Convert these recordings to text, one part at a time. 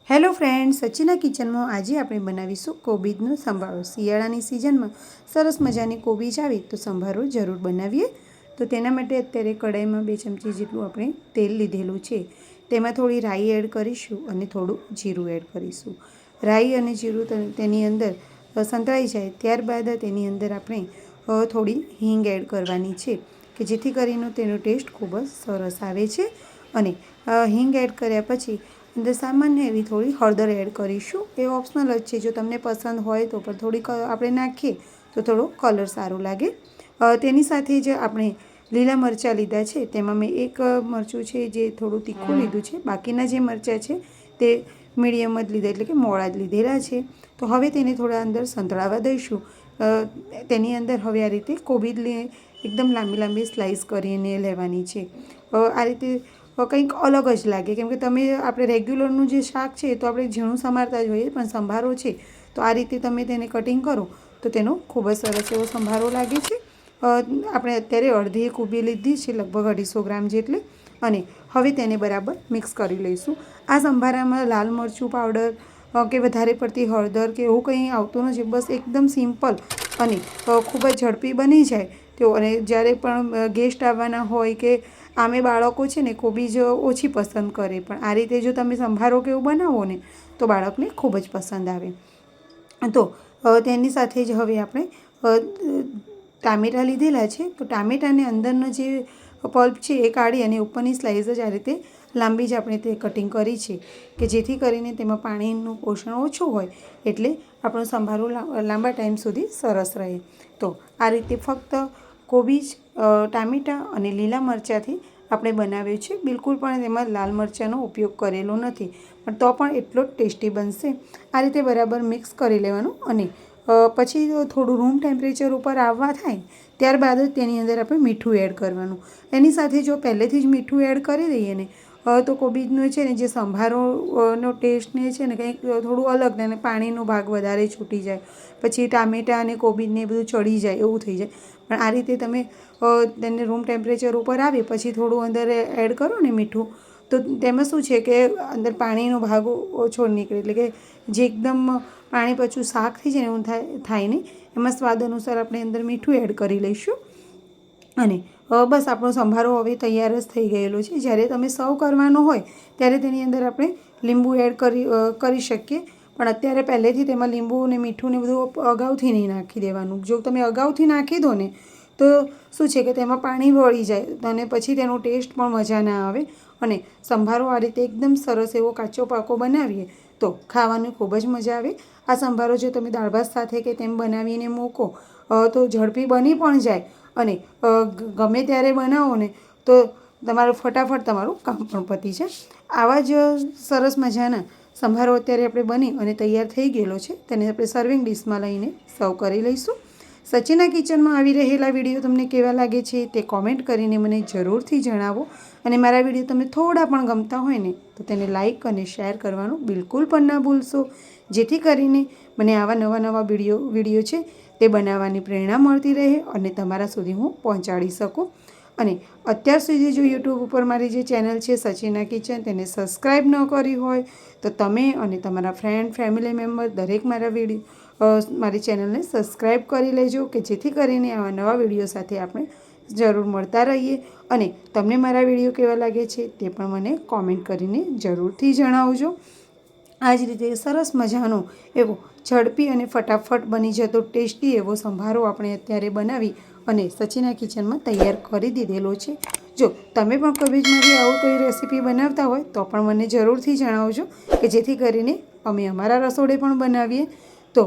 Hello friends, સચિના કિચનમાં આજે આપણે બનાવીશું કોબીજનો સંભારો। શિયાળાની સિઝનમાં સરસ મજાની કોબીજ આવે તો સંભારો જરૂર બનાવીએ। તો તેના માટે અત્યારે કઢાઈમાં 2 ચમચી જેટલું આપણે તેલ લીધેલું છે। તેમાં થોડી રાઈ એડ કરીશું અને થોડું જીરું એડ કરીશું। રાઈ અને જીરું તેની અંદર સંતળાઈ જાય ત્યારબાદ તેની અંદર આપણે થોડી હિંગ એડ કરવાની છે કે જેથી કરીને તેનો ટેસ્ટ ખૂબ જ સરસ આવે છે। અને હિંગ એડ કર્યા પછી અંદર સામાન્ય એવી થોડી હળદર એડ કરીશું। એ ઓપ્શનલ જ છે, જો તમને પસંદ હોય તો પણ થોડીક આપણે નાખીએ તો થોડો કલર સારો લાગે। તેની સાથે જ આપણે લીલા મરચાં લીધા છે, તેમાં મેં એક મરચું છે જે થોડું તીખું લીધું છે, બાકીના જે મરચાં છે તે મીડિયમ જ લીધા એટલે કે મોળા જ લીધેલા છે। તો હવે તેને થોડા અંદર સંતળાવા દઈશું। તેની અંદર હવે આ રીતે કોબીજ એકદમ લાંબી લાંબી સ્લાઇસ કરીને લેવાની છે। આ રીતે કંઈક અલગ જ લાગે, કેમ કે તમે આપણે રેગ્યુલરનું જે શાક છે તો આપણે ઝીણું સમારતા જ હોઈએ, પણ સંભારો છે તો આ રીતે તમે તેને કટિંગ કરો તો તેનો ખૂબ જ સરસ એવો સંભારો લાગે છે। આપણે અત્યારે અડધી કોબી લીધી છે, લગભગ 250 ગ્રામ જેટલી, અને હવે તેને બરાબર મિક્સ કરી લઈશું। આ સંભારામાં લાલ મરચું પાવડર કે વધારે પડતી હળદર કે એવું કંઈ આવતું નથી, બસ એકદમ સિમ્પલ અને ખૂબ જ ઝડપી બની જાય તો। અને જ્યારે પણ ગેસ્ટ આવવાના હોય કે આમે બાળકો છે ને કોબીજ ઓછી પસંદ કરે, પણ આ રીતે જો તમે સંભારો કે એવું બનાવો ને તો બાળકને ખૂબ જ પસંદ આવે। તો તેની સાથે જ હવે આપણે ટામેટાં લીધેલા છે, તો ટામેટાને અંદરનો જે પલ્પ છે એ કાઢી અને ઉપરની સ્લાઇસ જ આ રીતે લાંબી જ આપણે તે કટિંગ કરી છે કે જેથી કરીને તેમાં પાણીનું પોષણ ઓછું હોય એટલે આપણો સંભારો લાંબા ટાઈમ સુધી સરસ રહે। તો આ રીતે ફક્ત કોબીજ, ટામેટાં અને લીલા મરચાંથી આપણે બનાવ્યું છે। બિલકુલ પણ તેમાં લાલ મરચાંનો ઉપયોગ કરેલો નથી, પણ તો પણ એટલો જ ટેસ્ટી બનશે। આ રીતે બરાબર મિક્સ કરી લેવાનું અને પછી થોડું રૂમ ટેમ્પરેચર ઉપર આવવા થાય ત્યારબાદ જ તેની અંદર આપણે મીઠું એડ કરવાનું। એની સાથે જો પહેલેથી જ મીઠું એડ કરી દઈએ ને તો કોબીજનો છે ને જે સંભારોનો ટેસ્ટ ને છે ને કંઈક થોડું અલગ ને પાણીનો ભાગ વધારે છૂટી જાય, પછી ટામેટાં અને કોબીજને બધું ચડી જાય એવું થઈ જાય। પણ આ રીતે તમે તેને રૂમ ટેમ્પરેચર ઉપર આવે પછી થોડું અંદર એડ કરો ને મીઠું, તો તેમાં શું છે કે અંદર પાણીનો ભાગ ઓછો નીકળે, એટલે કે જે એકદમ પાણી પચું શાક થઈ જાય ને એવું થાય નહીં। એમાં સ્વાદ અનુસાર આપણે અંદર મીઠું એડ કરી લઈશું અને બસ આપણો સંભારો હવે તૈયાર જ થઈ ગયેલો છે। જ્યારે તમે સર્વ કરવાનો હોય ત્યારે તેની અંદર આપણે લીંબુ એડ કરી શકીએ, પણ અત્યારે પહેલેથી તેમાં લીંબુ અને મીઠું ને બધું અગાઉથી નહીં નાખી દેવાનું। જો તમે અગાઉથી નાખી દો ને તો શું છે કે તેમાં પાણી વળી જાય અને પછી તેનો ટેસ્ટ પણ મજા ના આવે। અને સંભારો આ રીતે એકદમ સરસ એવો કાચો પાકો બનાવીએ તો ખાવાની ખૂબ જ મજા આવે। આ સંભારો જો તમે દાળ ભાત સાથે કે તેમ બનાવીને મૂકો તો ઝડપી બની પણ જાય અને ગમે ત્યારે બનાવો ને તો તમારું ફટાફટ તમારું કામ પણ પતી જાય। આવા જ સરસ મજાના સંભારો અત્યારે આપણે બની અને તૈયાર થઈ ગયેલો છે, તેને આપણે સર્વિંગ ડિશમાં લઈને સર્વ કરી લઈશું। સચિના કિચનમાં આવી રહેલા વિડીયો તમને કેવા લાગે છે તે કોમેન્ટ કરીને મને જરૂરથી જણાવો। અને મારા વિડીયો તમને થોડા પણ ગમતા હોય ને તો તેને લાઇક અને શેર કરવાનું બિલકુલ પણ ના ભૂલશો, જેથી કરીને મને આવા નવા વિડીયો છે તે બનાવવાની પ્રેરણા મળતી રહે અને તમારા સુધી હું પહોંચાડી શકું। અને અત્યાર સુધી જો યુટ્યુબ ઉપર મારી જે ચેનલ છે સચિના કિચન તેને સબસ્ક્રાઈબ ન કરી હોય તો તમે અને તમારા ફ્રેન્ડ, ફેમિલી મેમ્બર દરેક મારી ચેનલને સબસ્ક્રાઈબ કરી લેજો કે જેથી કરીને આવા નવા વિડીયો સાથે આપણે જરૂર મળતા રહીએ। અને તમને મારા વિડીયો કેવા લાગે છે તે પણ મને કોમેન્ટ કરીને જરૂરથી જણાવજો। આ જ રીતે સરસ મજાનો એવો ઝડપી અને ફટાફટ બની જતો ટેસ્ટી એવો સંભારો આપણે અત્યારે બનાવી અને સચિના કિચનમાં તૈયાર કરી દીધેલો છે। જો તમે પણ કોબીજમાંથી આવું કોઈ રેસીપી બનાવતા હોય તો પણ મને જરૂરથી જણાવજો કે જેથી કરીને અમે અમારા રસોડે પણ બનાવીએ। તો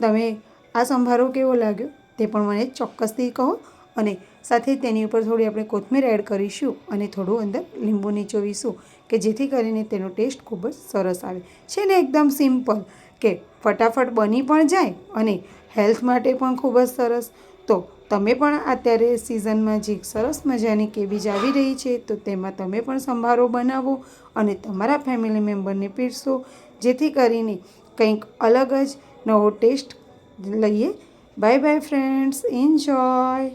તમે આ સંભારો કેવો લાગ્યો તે પણ મને ચોક્કસથી કહો, અને સાથે તેની ઉપર થોડી આપણે કોથમીર એડ કરીશું અને થોડું અંદર લીંબુ નીચોવીશું કે જેથી કરીને તેનો ટેસ્ટ ખૂબ જ સરસ આવે છે ને એકદમ સિમ્પલ કે ફટાફટ બની પણ જાય અને હેલ્થ માટે પણ ખૂબ જ સરસ। તો તમે પણ અત્યારે સિઝનમાં જે સરસ મજાની કેબીજ આવી રહી છે તો તેમાં તમે પણ સંભારો બનાવો અને તમારા ફેમિલી મેમ્બરને પીરસો, જેથી કરીને કંઈક અલગ જ નવો ટેસ્ટ લઈએ। Bye bye friends, enjoy.